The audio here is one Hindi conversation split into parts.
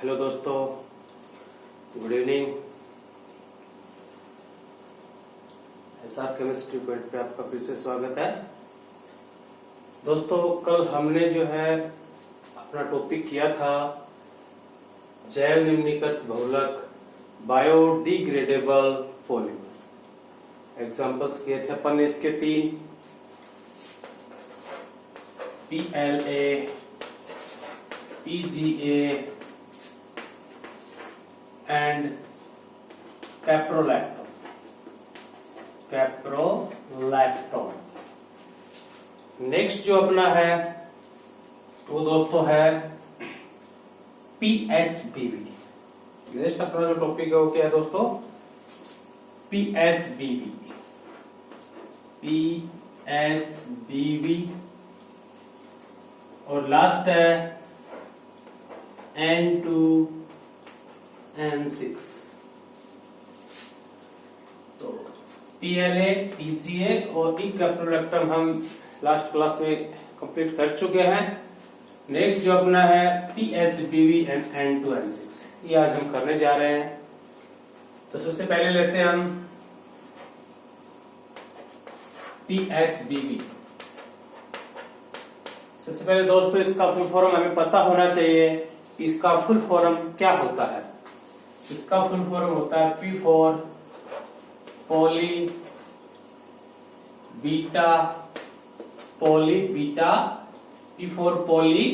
हेलो दोस्तों, good evening. SR chemistry point पे आपका फिर से स्वागत है। दोस्तों, कल हमने जो है अपना टॉपिक किया था जैव निम्नीकृत बहुलक बायोडिग्रेडेबल पॉलीमर। एग्जांपल्स किए थे अपन इसके 3, PLA, PGA एंड कैप्रोलैक्टोन। नेक्स्ट जो अपना है वो दोस्तों है PHBV। नेक्स्ट अपना जो टॉपिक है वो क्या है दोस्तों? PHBV और लास्ट है N2N6। तो PLA, PGA और कैप्रोलैक्टोन हम लास्ट क्लास में कंप्लीट कर चुके हैं। नेक्स्ट जो अपना है PHBV एंड N2N6, ये आज हम करने जा रहे हैं। तो सबसे पहले लेते हैं हम PHBV। सबसे पहले दोस्तों इसका फुल फॉर्म हमें पता होना चाहिए कि इसका फुल फॉर्म क्या होता है। इसका फुल फॉर्म होता है P for poly beta, P for poly,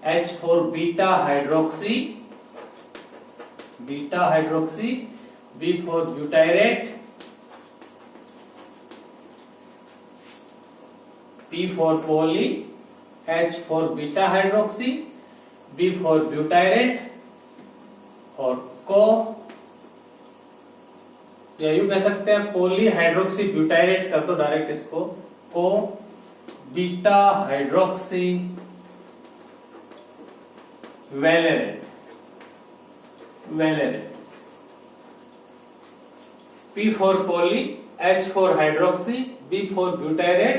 H for beta hydroxy, B for butyrate, P for poly, H for beta hydroxy, B for butyrate और को, या यूं कह सकते हैं पॉली हाइड्रोक्सी ब्यूटाइरेट कर दो डायरेक्ट इसको, को beta hydroxy valerate. P for poly, H for hydroxy, B for butyrate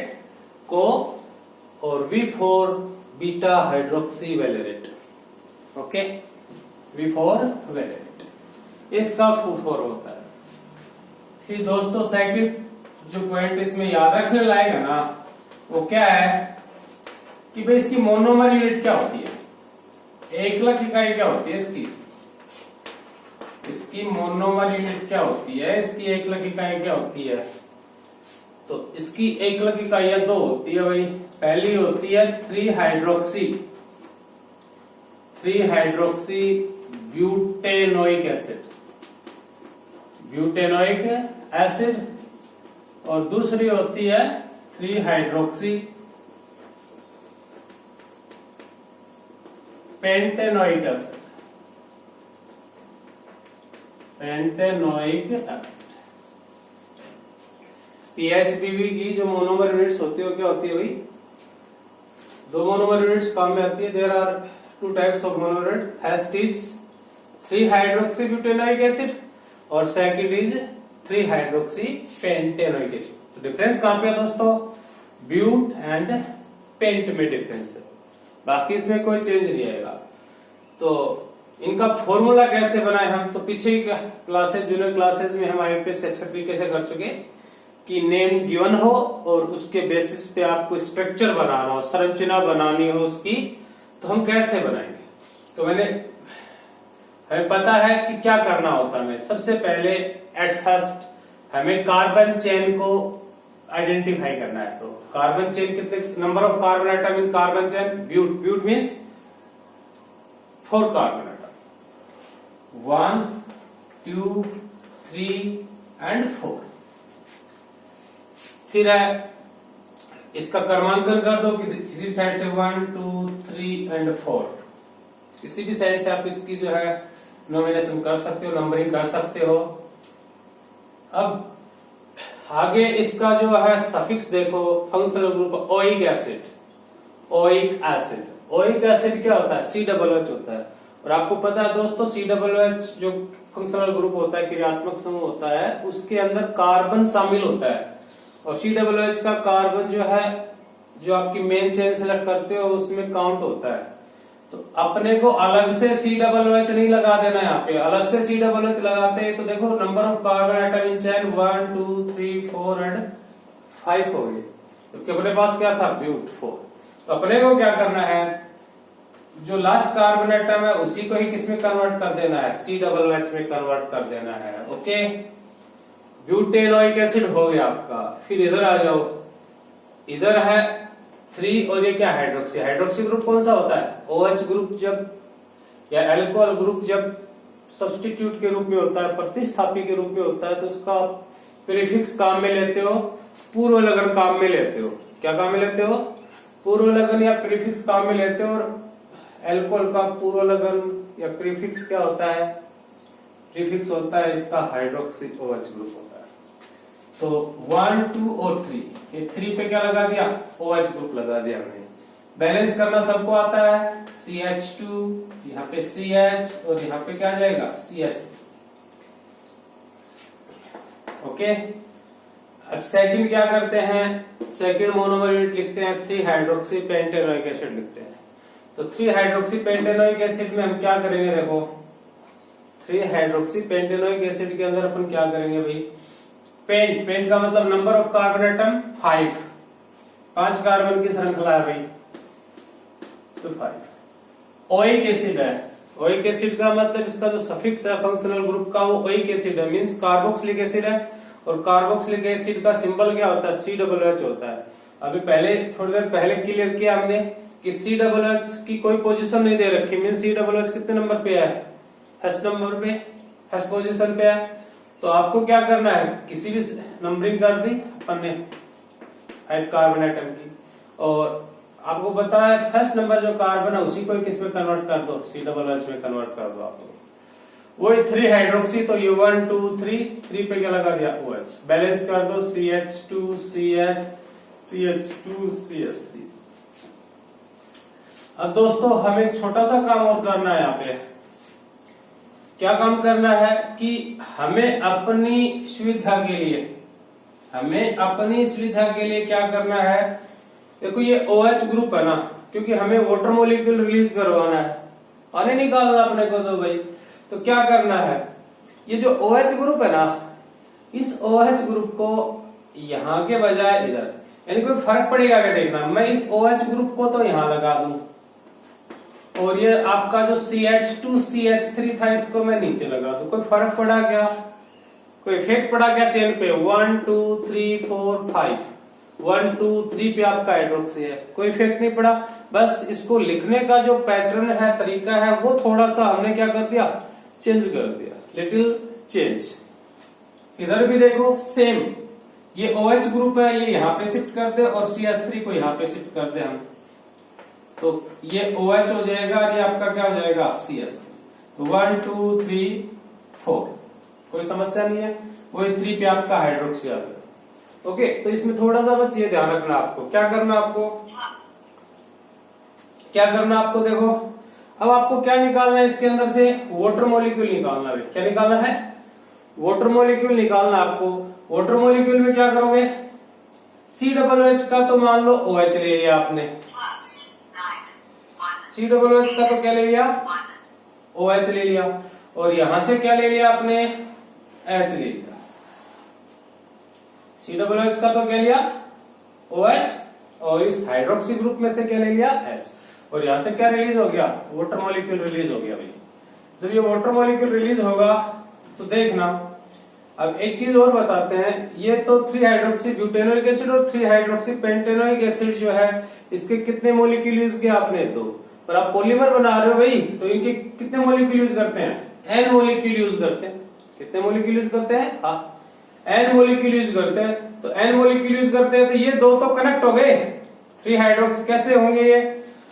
को और V for beta hydroxy valerate. Okay, V for valerate, इसका फुल फॉर्म होता है। फिर दोस्तों सेकंड जो पॉइंट इसमें याद रखने लायक है ना, वो क्या है कि भाई इसकी मोनोमर यूनिट क्या होती है, एकलक इकाई क्या होती है इसकी मोनोमर यूनिट क्या होती है, इसकी एकलक इकाई क्या होती है। तो इसकी एकलक इकाइयां 2 होती है भाई। पहली होती है 3 हाइड्रोक्सी ब्यूटेनोइक एसिड, और दूसरी होती है 3 हाइड्रोक्सी पेंटेनोइक एसिड। PHBV की जो मोनोमर यूनिट्स होती है क्या होती है भाई? 2 मोनोमर यूनिट्स काम में आती है। There are 2 types of monomer unit. First is 3 hydroxy butanoic acid और second is 3 hydroxy pentanoic acid. तो डिफरेंस कहां पे है दोस्तों? ब्यूट एंड पेंट में डिफरेंस है, बाकी इसमें कोई चेंज नहीं आएगा। तो इनका फॉर्मूला कैसे बनाए हम, तो पीछे क्लासेस, जूनियर क्लासेस में हम IUPAC अच्छे तरीके से कर चुके कि नेम गिवन हो और उसके बेसिस पे आपको स्ट्रक्चर बनाना हो, संरचना बनानी हो उसकी, तो हम कैसे बनाएंगे। तो हमें पता है कि क्या करना होता है। सबसे पहले एट फर्स्ट हमें कार्बन चेन को आइडेंटिफाई करना है। तो कार्बन चेन कितने, number of carbon atom in carbon chain, but means 4 carbon atom, 1 2 3 and 4। फिर है इसका क्रमांकन कर दो कि किसी भी साइड से 1 2 3 एंड 4, किसी भी साइड से आप इसकी जो है नॉमिनेशन कर सकते हो, नंबरिंग कर सकते हो। अब आगे इसका जो है सफिक्स देखो, फंक्शनल ग्रुप ओइक एसिड क्या होता है? COOH होता है। और आपको पता है दोस्तों COOH जो फंक्शनल ग्रुप होता है, क्रियात्मक समूह होता है, उसके अंदर कार्बन शामिल होता है। और COOH का कार्बन जो है, जो आपकी मेन चेन सेलेक्ट करते हो उसमें काउंट होता है। तो अपने को अलग से COOH नहीं लगा देना। यहाँ पे अलग से COOH लगाते हैं तो देखो number of carbon atom in chain 1 2 3 4 and 5 हो गए, क्योंकि अपने पास क्या था ब्यूट 4। तो अपने को क्या करना है, जो लास्ट कार्बन एटम है उसी को ही किस में कन्वर्ट कर देना है, COOH में कन्वर्ट कर देना है। ओके, ब्यूटेनोइक एसिड हो गया आपका। फिर इधर आ जाओ, इधर है 3 और ये क्या हाइड्रोक्सी। हाइड्रोक्सी ग्रुप कौन सा होता है, OH ग्रुप जब या अल्कोहल ग्रुप जब सब्स्टिट्यूट के रूप में होता है, प्रतिस्थापी के रूप में होता है, तो उसका प्रीफिक्स काम में लेते हो, पूर्व लगन काम में लेते हो। क्या काम में लेते हो, पूर्व लगन या प्रीफिक्स काम में लेते हो। और अल्कोहल का पूर्व लगन या प्रीफिक्स क्या होता है, प्रीफिक्स होता है इसका हाइड्रोक्सी OH ग्रुप होता है। तो 1 2 और 3, ये 3 पे क्या लगा दिया, OH ग्रुप लगा दिया हमने। बैलेंस करना सबको आता है, CH2 यहाँ पे CH और यहाँ पे क्या जाएगा CS। ओके, अब सेकंड क्या करते हैं, सेकंड मोनोमर यूनिट लिखते हैं 3 हाइड्रोक्सी पेंटेनोइक एसिड लिखते हैं। तो 3 हाइड्रोक्सी पेंटेनोइक एसिड में हम क्या करेंगे, देखो 3 हाइड्रोक्सी पेंटेनोइक एसिड के अंदर अपन क्या करेंगे भाई, पेंट का मतलब number of carbon atom 5 carbon की श्रृंखला है भाई, तो 5। ओइक एसिड है, ओइक एसिड का मतलब इसका जो सफिक्स है फंक्शनल ग्रुप का वो ओइक एसिड है, मींस कार्बोक्सिलिक एसिड है। और कार्बोक्सिलिक एसिड का सिंबल क्या होता है, COOH होता है। अभी पहले थोड़ी देर पहले क्लियर किया हमने कि COOH की कोई पोजीशन नहीं दे रखी, मींस COOH कितने नंबर पे है, फर्स्ट नंबर पे, फर्स्ट पोजीशन पे है। तो आपको क्या करना है, किसी भी नंबरिंग कर दी अपन ने 5 कार्बन एटम की, और आपको पता है फर्स्ट नंबर जो कार्बन है उसी को किस में कन्वर्ट कर दो, COOH में कन्वर्ट कर दो आप। वही 3 हाइड्रोक्सी, तो ये 1 2 3 पे क्या लगा दिया OH। बैलेंस कर दो CH2 CH CH2 CH3। अब दोस्तों हमें एक छोटा सा काम और करना है यहाँ पे। क्या काम करना है कि हमें अपनी सुविधा के लिए क्या करना है, देखो ये OH ग्रुप है ना, क्योंकि हमें वाटर मॉलिक्यूल रिलीज करवाना है, पानी निकालना अपने को। तो भाई तो क्या करना है, ये जो OH ग्रुप है ना, इस OH ग्रुप को यहाँ के बजाय इधर, यानी कोई फर्क पड़ेगा क्या देखना, मैं इस OH ग्रुप को तो यहाँ लगा दूं और ये आपका जो CH2 CH3 था इसको मैं नीचे लगा दूं, कोई फर्क पड़ा क्या, कोई इफेक्ट पड़ा क्या चेन पे, 1 2 3 4 5, 1 2 3 पे आपका हाइड्रोक्सी है, कोई इफेक्ट नहीं पड़ा। बस इसको लिखने का जो पैटर्न है, तरीका है, वो थोड़ा सा हमने क्या कर दिया, चेंज कर दिया, लिटिल चेंज। इधर भी देखो सेम, ये OH ग्रुप है, ये यहाँ पे शिफ्ट कर दे और CH3 को यहाँ पे शिफ्ट कर दे हम, तो ये OH हो जाएगा और ये आपका क्या हो जाएगा CH3। तो 1 2 3 4, कोई समस्या नहीं है। वही 3 पे आपका हाइड्रोक्सी आ गया। ओके, तो इसमें थोड़ा सा बस ये ध्यान रखना, आपको क्या करना, आपको देखो अब आपको क्या निकालना है इसके अंदर से, वाटर मॉलिक्यूल निकालना है। क्या निकालना है, वाटर मॉलिक्यूल निकालना आपको। वाटर मॉलिक्यूल में क्या करोगे, COOH का तो मान लो OH ले लिया आपने, COOH का तो क्या ले लिया, OH ले लिया, और यहां से क्या ले लिया आपने, H ले लिया। COOH का तो क्या लिया OH, और इस हाइड्रोक्सी ग्रुप में से क्या ले लिया H, और यहां से क्या रिलीज हो गया, वाटर मॉलिक्यूल रिलीज हो गया भाई। जब ये वाटर मॉलिक्यूल रिलीज होगा तो देखना, अब एक चीज और बताते हैं, ये तो 3 हाइड्रोक्सी ब्यूटेनोइक एसिड और 3 हाइड्रोक्सी पेंटेनोइक एसिड जो है, इसके कितने मॉलिक्यूल यूज किया आपने, तो पर आप पॉलीमर बना रहे हो भाई, तो इनके कितने मॉलिक्यूल यूज करते हैं, N मॉलिक्यूल यूज करते हैं। कितने मॉलिक्यूल यूज करते हैं, हाँ N मॉलिक्यूल यूज करते हैं। तो N मॉलिक्यूल यूज करते हैं तो ये दो तो कनेक्ट हो गए, 3 हाइड्रोक्सी कैसे होंगे ये,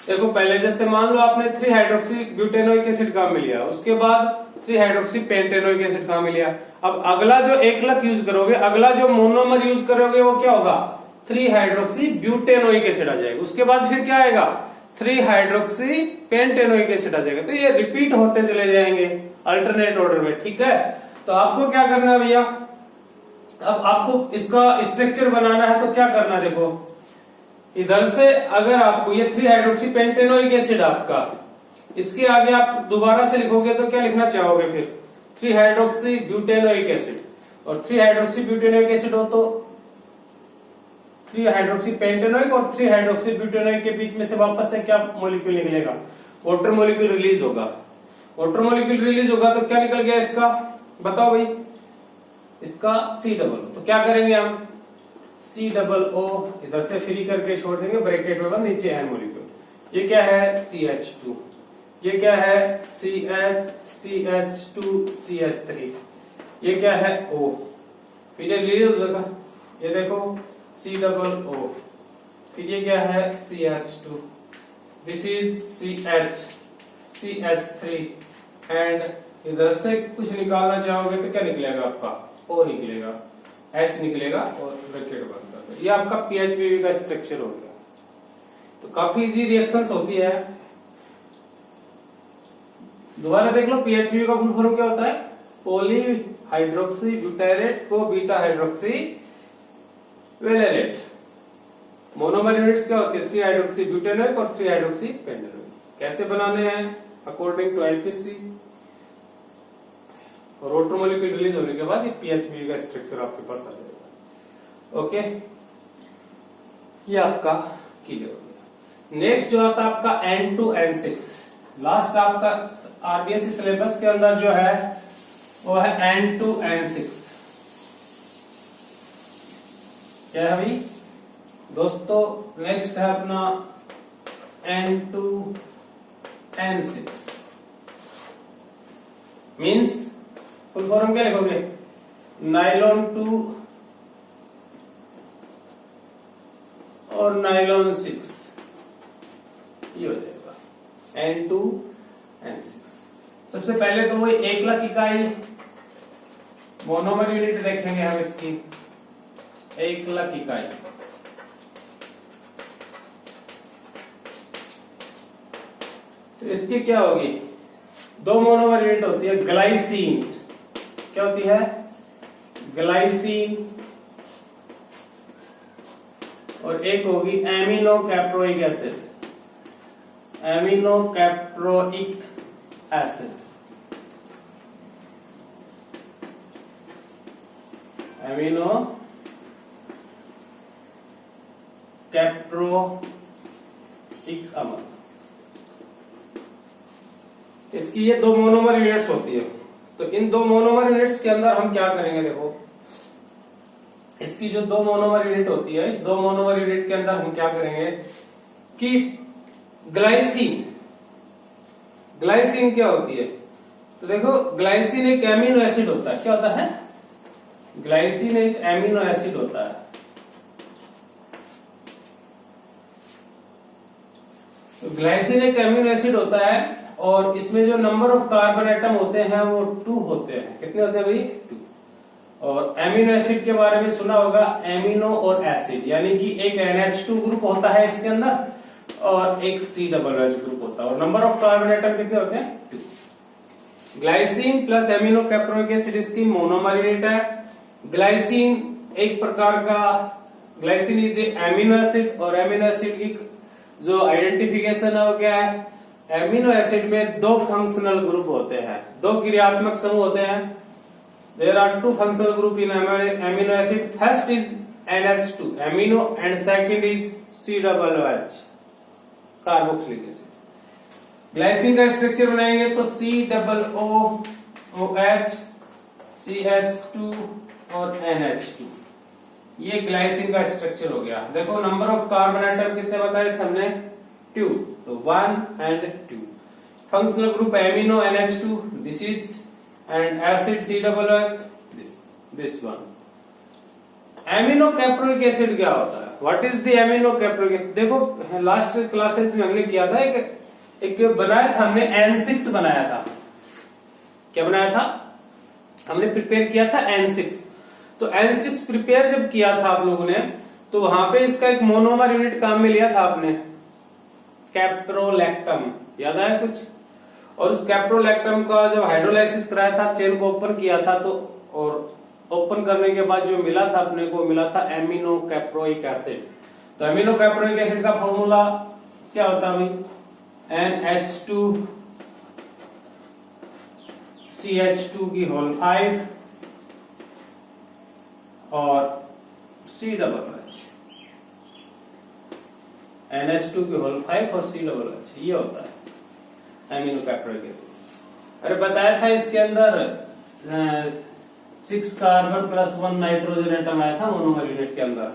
देखो पहले जैसे मान लो आपने 3 हाइड्रोक्सी ब्यूटेनोइक एसिड का मिल लिया, उसके बाद 3 हाइड्रोक्सी पेंटेनोइक एसिड का मिल लिया। अब अगला जो एकलक यूज करोगे, अगला जो मोनोमर यूज करोगे वो क्या होगा, 3 हाइड्रोक्सी ब्यूटेनोइक एसिड आ जाएगा। उसके बाद फिर क्या आएगा, 3 हाइड्रोक्सी पेंटेनोइक एसिड आ जाएगा। तो ये रिपीट होते चले जाएंगे अल्टरनेट ऑर्डर में, ठीक है। तो आपको क्या करना है भैया, अब आपको इसका स्ट्रक्चर बनाना है तो क्या करना है, देखो इधर से अगर आपको ये 3 हाइड्रोक्सी पेंटेनोइक एसिड आपका इसके आगे आप दोबारा से लिखोगे तो क्या लिखना चाहोगे फिर? 3 हाइड्रोक्सी ब्यूटेनोइक एसिड, और 3 हाइड्रोक्सी ब्यूटेनोइक एसिड हो तो 3 हाइड्रोक्सी पेंटेनोइक और 3 हाइड्रोक्सी ब्यूटेनोइक के बीच में से वापस से क्या मॉलिक्यूल निकलेगा? वाटर मॉलिक्यूल रिलीज होगा। वाटर मॉलिक्यूल रिलीज होगा तो क्या निकल गया इसका? बताओ भाई। इसका C डबल। तो क्या करेंगे हम? C डबल O इधर से फ्री करके छोड़ देंगे, ब्रैकेट होगा, नीचे है मॉलिक्यूल। ये क्या है? CH2। ये क्या है? CH2 CH3। ये क्या है? O। फिर ये रिलीज होगा, ये देखो C डबल O। फिर ये क्या है? CH2। This is CH3 and इधर से कुछ निकालना चाहोगे तो क्या निकलेगा आपका? O निकलेगा, H निकलेगा और ब्रैकेट बंद कर दो। ये आपका PHBB का स्ट्रक्चर हो गया। तो काफी इजी रिएक्शंस होती है। दोबारा देख लो, PHBB का फुल फॉर्म क्या होता है? पॉली हाइड्रोक्सी ब्यूटारेट को beta hydroxy valerate. Monomer units क्या होती है? 3 हाइड्रोक्सी ब्यूटेनोइक और 3 हाइड्रोक्सी पेंटेनोइक। कैसे बनाने हैं? According to IPC। और वाटर मॉलिक्यूल रिलीज होने के बाद ये PHBB का स्ट्रक्चर आपके पास आ जाएगा। ओके, ये आपका क्लियर हो गया। नेक्स्ट जो आता है आपका N2N6। लास्ट आपका RBSc सिलेबस के अंदर जो है वो है N2N6। क्या है भाई दोस्तों? नेक्स्ट है अपना N2N6। मीन्स फुल फॉर्म क्या लिखोगे? नाइलॉन 2 और नाइलॉन 6, ये हो जाएगा N2N6। सबसे पहले तो वो 1 लाख इकाई मोनोमर यूनिट देखेंगे हम इसकी। 1 लाख इकाई। तो इसकी क्या होगी? 2 मोनोमर यूनिट होती है। ग्लाइसिन, क्या होती है? ग्लाइसिन। और एक होगी amino caproic acid. Amino caproic acid. Amino caproic अम्ल। इसकी ये 2 मोनोमर यूनिट्स होती है। तो इन 2 मोनोमर यूनिट्स के अंदर हम क्या करेंगे? देखो, इसकी जो 2 मोनोमर यूनिट होती है, इस 2 मोनोमर यूनिट के अंदर हम क्या करेंगे कि ग्लाइसिन। ग्लाइसिन क्या होती है? तो देखो, ग्लाइसिन एक एमिनो एसिड होता है। क्या होता है? ग्लाइसिन एक एमिनो एसिड होता है। तो ग्लाइसिन एक एमिनो एसिड होता है और इसमें जो नंबर ऑफ कार्बन एटम होते हैं वो 2 होते हैं। कितने होते हैं भाई? 2। और एमिनो एसिड के बारे में सुना होगा, एमिनो और एसिड, यानी कि एक NH2 ग्रुप होता है इसके अंदर और एक COOH ग्रुप होता है। और नंबर ऑफ कार्बन एटम कितने होते हैं? 2। Glycine plus amino caproic acid इसकी मोनोमर यूनिट है। ग्लाइसिन एक प्रकार का, ग्लाइसिन इज एमिनो एसिड, और एमिनो एसिड की जो आइडेंटिफिकेशन है वो क्या है? एमिनो एसिड में 2 फंक्शनल ग्रुप होते हैं, 2 क्रियात्मक समूह होते हैं। There are 2 functional group in amino acid. First is NH2 amino and second is COOH carboxylic acid. Glycine का स्ट्रक्चर बनाएंगे तो COOH, CH2 और NH2। ये ग्लाइसिन का स्ट्रक्चर हो गया। देखो, नंबर ऑफ कार्बन एटम कितने बताए थे हमने? 2। तो 1 and 2। Functional group amino NH2, this is, and acid COOH, this one. Amino caproic acid क्या होता है? What is the amino caproic? देखो, लास्ट क्लासेस में हमने किया था, एक बनाया था हमने, N6 बनाया था। क्या बनाया था? हमने प्रिपेयर किया था N6। तो N6 प्रिपेयर जब किया था आप लोगों ने, तो वहां पे इसका एक मोनोमर यूनिट काम में लिया था आपने, कैप्रोलैक्टम। याद आया कुछ? और उस कैप्रोलैक्टम का जब हाइड्रोलाइसिस कराया था, चेन को ओपन किया था, तो और ओपन करने के बाद जो मिला था अपने को, मिला था एमिनो कैप्रोइक एसिड। तो एमिनो कैप्रोइक एसिड का फॉर्मूला क्या होता है भाई? NH2 CH2 की होल 5 और COOH, NH2 की होल 5 और COOH, ये होता है एमिनो कैप्रोइक एसिड। अरे बताया था इसके अंदर 6 कार्बन प्लस 1 नाइट्रोजन एटम आया था मोनोमर यूनिट के अंदर,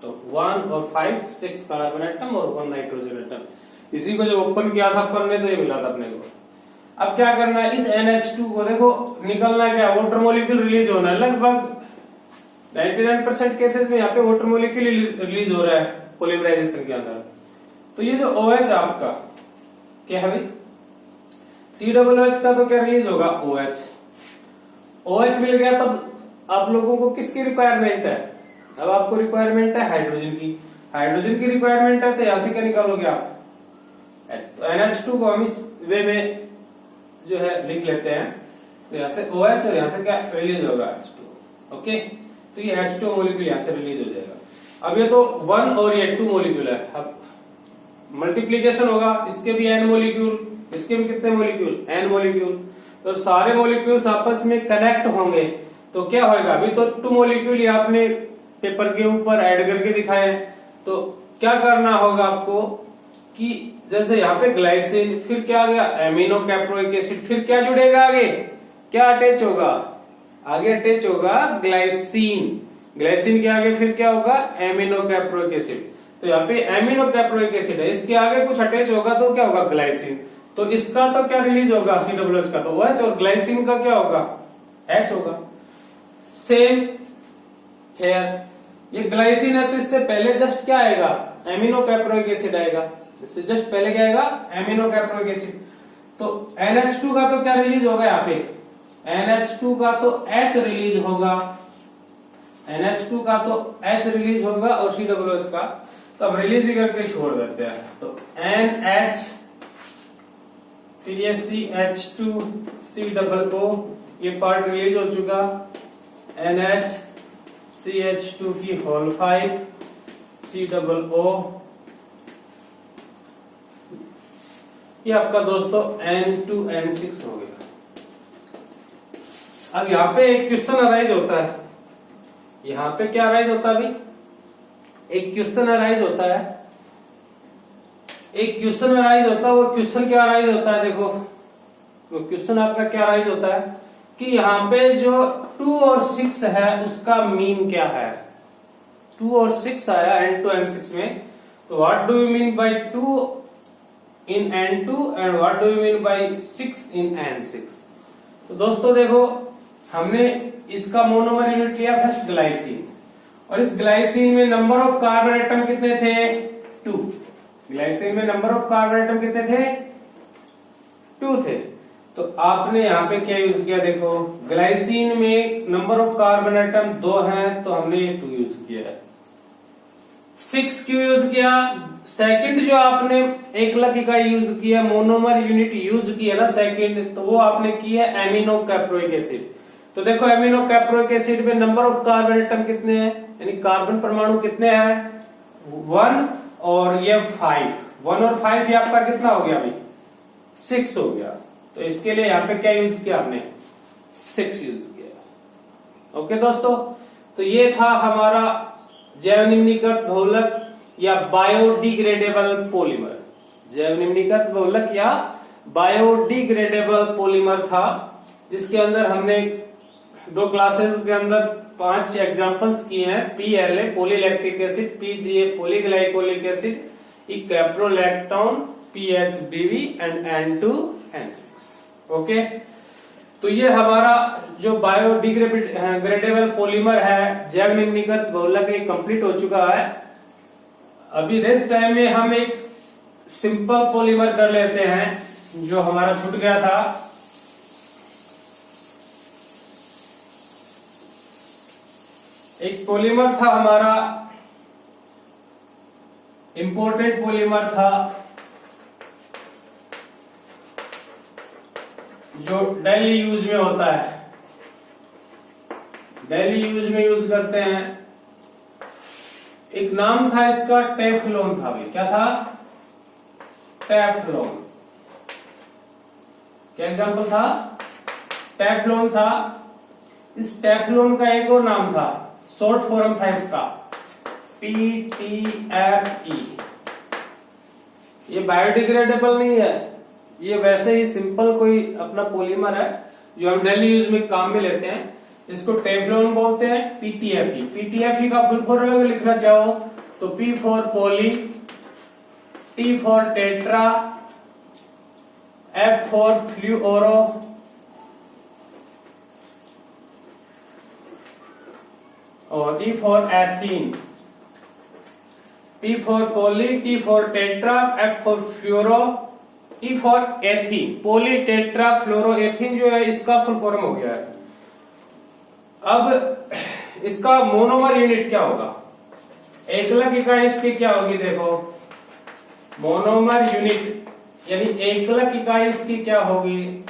तो 1 और 5 6 कार्बन एटम और 1 नाइट्रोजन एटम। इसी को जब ओपन किया था अपन ने तो ये मिला था अपने को। अब क्या करना है, इस NH2 को देखो निकलना क्या, वाटर मॉलिक्यूल रिलीज होना है। लगभग 99% केसेस में यहाँ पे वाटर मॉलिक्यूल रिलीज हो रहा है पॉलीमराइजेशन के अंदर। तो ये जो OH आपका क्या है भाई, COOH का तो क्या रिलीज होगा, OH मिल गया। तब आप लोगों को किसकी रिक्वायरमेंट है, अब आपको रिक्वायरमेंट है हाइड्रोजन की। हाइड्रोजन की रिक्वायरमेंट है तो यहां से क्या निकालोगे आप, H। तो NH2 को हम इस वे में जो है लिख लेते हैं, तो यहां से OH और यहां से क्या रिलीज होगा H2। ओके, तो ये H2 मॉलिक्यूल यहां से रिलीज हो जाएगा। अब ये तो 1 और ये 2 मॉलिक्यूल है, अब मल्टीप्लीकेशन होगा, इसके भी n मॉलिक्यूल, इसके भी कितने मॉलिक्यूल, n मॉलिक्यूल। तो सारे मॉलिक्यूल्स आपस में कनेक्ट होंगे तो क्या होगा, अभी तो 2 मॉलिक्यूल ये आपने पेपर के ऊपर ऐड करके दिखाए। तो क्या करना होगा आपको कि जैसे यहाँ पे ग्लाइसिन, फिर क्या आ गया एमिनो कैप्रोइक एसिड, फिर क्या जुड़ेगा आगे, क्या अटैच होगा, आगे अटैच होगा ग्लाइसिन। ग्लाइसिन के आगे फिर क्या होगा, एमिनो कैप्रोइक एसिड। तो यहाँ पे एमिनो कैप्रोइक एसिड है, इसके आगे कुछ अटैच होगा तो क्या होगा, ग्लाइसिन। तो इसका तो क्या रिलीज होगा, COOH का तो OH, और ग्लाइसिन का क्या होगा, H होगा। सेम हेयर, ये ग्लाइसिन है तो इससे पहले जस्ट क्या आएगा, एमिनो कैप्रोइक एसिड आएगा। इससे जस्ट पहले क्या आएगा, एमिनो कैप्रोइक एसिड। तो NH2 का तो क्या रिलीज होगा, यहाँ पे NH2 का तो H रिलीज होगा, NH2 का तो H रिलीज होगा, और COOH का तो हम रिलीज ही करके छोड़ देते हैं। तो NH फिर ये CH2 COO, ये पार्ट रिलीज हो चुका। NH CH2 की होल 5 COO, ये आपका दोस्तों N2N6 हो गया। अब यहाँ पे एक क्वेश्चन अराइज होता है, यहाँ पे क्या अराइज होता है अभी, एक क्वेश्चन अराइज होता है, एक क्वेश्चन अराइज होता है। वो क्वेश्चन क्या अराइज होता है, देखो वो क्वेश्चन आपका क्या अराइज होता है कि यहाँ पे जो 2 और 6 है उसका मीन क्या है। 2 और 6 आया N2N6 में, तो what do you mean by 2 in N2 and what do you mean by 6 in N6। तो दोस्तों देखो, हमने इसका मोनोमर यूनिट लिया फर्स्ट ग्लाइसिन, और इस ग्लाइसिन में नंबर ऑफ कार्बन एटम कितने थे, 2। ग्लाइसिन में नंबर ऑफ कार्बन एटम कितने थे, 2 थे। तो आपने यहाँ पे क्या यूज किया, देखो ग्लाइसिन में नंबर ऑफ कार्बन एटम 2 हैं, तो हमने ये 2 यूज किया है। 6 क्यों यूज किया, सेकंड जो आपने एकलक इकाई यूज किया, मोनोमर यूनिट यूज किया ना सेकंड, तो वो आपने किया एमिनो कैप्रोइक एसिड। तो देखो एमिनो कैप्रोइक एसिड में नंबर ऑफ कार्बन एटम कितने हैं, यानी कार्बन परमाणु कितने हैं, 1 और ये 5। 1 और 5 ये आपका कितना हो गया अभी, 6 हो गया। तो इसके लिए यहाँ पे क्या यूज किया आपने, 6 यूज किया। ओके दोस्तों, तो ये था हमारा जैव निम्नीकृत बहुलक या बायोडिग्रेडेबल पॉलीमर। जैव निम्नीकृत बहुलक या बायोडिग्रेडेबल पॉलीमर था, जिसके अंदर हमने 2 क्लासेस के अंदर 5 एग्जांपल्स किए हैं। PLA polylactic acid, PGA polyglycolic acid, caprolactone, PHBV and N2N6। Okay, तो ये हमारा जो बायोडिग्रेडेबल पॉलीमर है, जैव निम्नीकृत बहुलक, ये कंप्लीट हो चुका है। अभी रेस्ट टाइम में हम एक सिंपल पॉलीमर कर लेते हैं जो हमारा छूट गया था। एक पॉलीमर था हमारा, इंपॉर्टेंट पॉलीमर था, जो डेली यूज में होता है, डेली यूज में यूज करते हैं। एक नाम था इसका, टेफ्लॉन था भाई। क्या था, टेफ्लॉन। क्या एग्जांपल था, टेफ्लॉन था, इस टेफ्लॉन का एक और नाम था, शॉर्ट फॉर्म था इसका PTFE। ये बायोडिग्रेडेबल नहीं है, ये वैसे ही सिंपल कोई अपना पॉलीमर है जो हम डेली यूज में काम में लेते हैं। इसको टेफ्लॉन बोलते हैं, PTFE। PTFE का फुल फॉर्म अगर लिखना चाहो तो P for poly, T for tetra, F for fluoro, और E for ethene. P for poly, T for tetra, F for fluoro, E for ethene. Poly tetra fluoro ethene जो है इसका फुल फॉर्म हो गया है। अब इसका मोनोमर यूनिट क्या होगा, एकलक इकाई इसकी क्या होगी, देखो मोनोमर यूनिट यानी एकलक इकाई इसकी क्या होगी,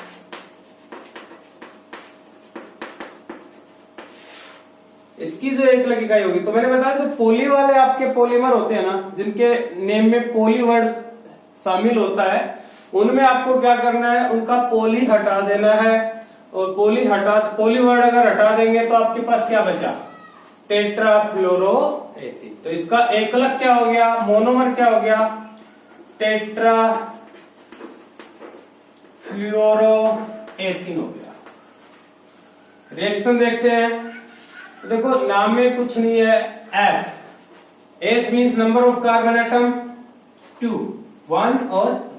इसकी जो एकलक इकाई होगी, तो मैंने बताया जो पॉली वाले आपके पॉलीमर होते हैं ना, जिनके नेम में पॉली वर्ड शामिल होता है, उनमें आपको क्या करना है, उनका पॉली हटा देना है। और पॉली वर्ड अगर हटा देंगे तो आपके पास क्या बचा, टेट्राफ्लोरोएथीन। तो इसका एकलक क्या हो गया, मोनोमर क्या हो गया, टेट्राफ्लोरोएथीन हो गया। रिएक्शन देखते हैं, देखो नाम में कुछ नहीं है, एथ means number of carbon atom 2, 1 और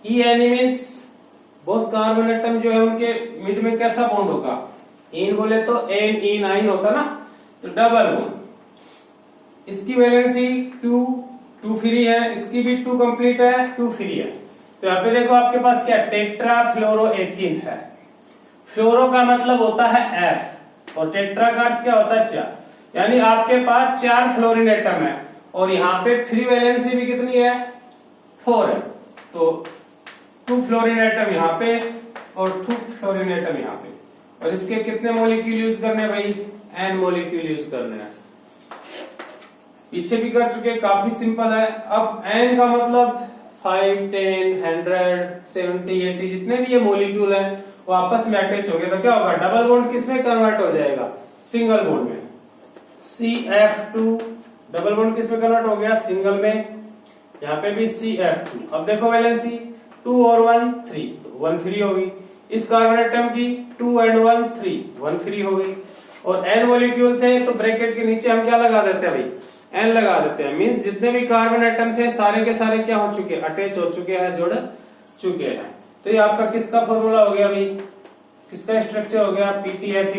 ENE means both carbon atom जो है उनके मिड में कैसा बॉन्ड होगा, इन बोले तो NE9 होता ना, तो डबल बॉन्ड। इसकी वैलेंसी 2 फ्री है, इसकी भी 2 कंप्लीट है, 2 फ्री है। तो यहाँ पे देखो आपके पास क्या टेट्राफ्लोरोएथीन है। फ्लोरो का मतलब होता है F और टेट्रा का अर्थ क्या होता है 4, यानी आपके पास 4 फ्लोरीन एटम है और यहाँ पे फ्री वैलेंसी भी कितनी है, 4 है। तो 2 फ्लोरीन एटम यहाँ पे और 2 फ्लोरीन एटम यहाँ पे, और इसके कितने मॉलिक्यूल यूज करने हैं भाई, N मॉलिक्यूल यूज करने हैं। पीछे भी कर चुके, काफी सिंपल है। अब N का मतलब 5, 10, 100, 70, 80 जितने भी ये मॉलिक्यूल है वो आपस में अटैच हो गए तो क्या होगा, डबल बॉन्ड किसमें कन्वर्ट हो जाएगा, सिंगल बॉन्ड में। CF2 डबल बॉन्ड किसमें कन्वर्ट हो गया, सिंगल में। यहाँ पे भी CF2। अब देखो वैलेंसी 2 और 1 3, तो 1 फ्री होगी। इस कार्बन एटम की 2 एंड 1 3, 1 फ्री होगी। और N मॉलिक्यूल थे तो ब्रैकेट के नीचे हम क्या लगा देते हैं भाई, N लगा देते हैं। मींस जितने भी कार्बन एटम थे सारे के सारे क्या हो चुके, अटैच हो चुके हैं, जुड़ चुके हैं। तो ये आपका किसका फॉर्मूला हो गया भाई, किसका स्ट्रक्चर हो गया, PTFE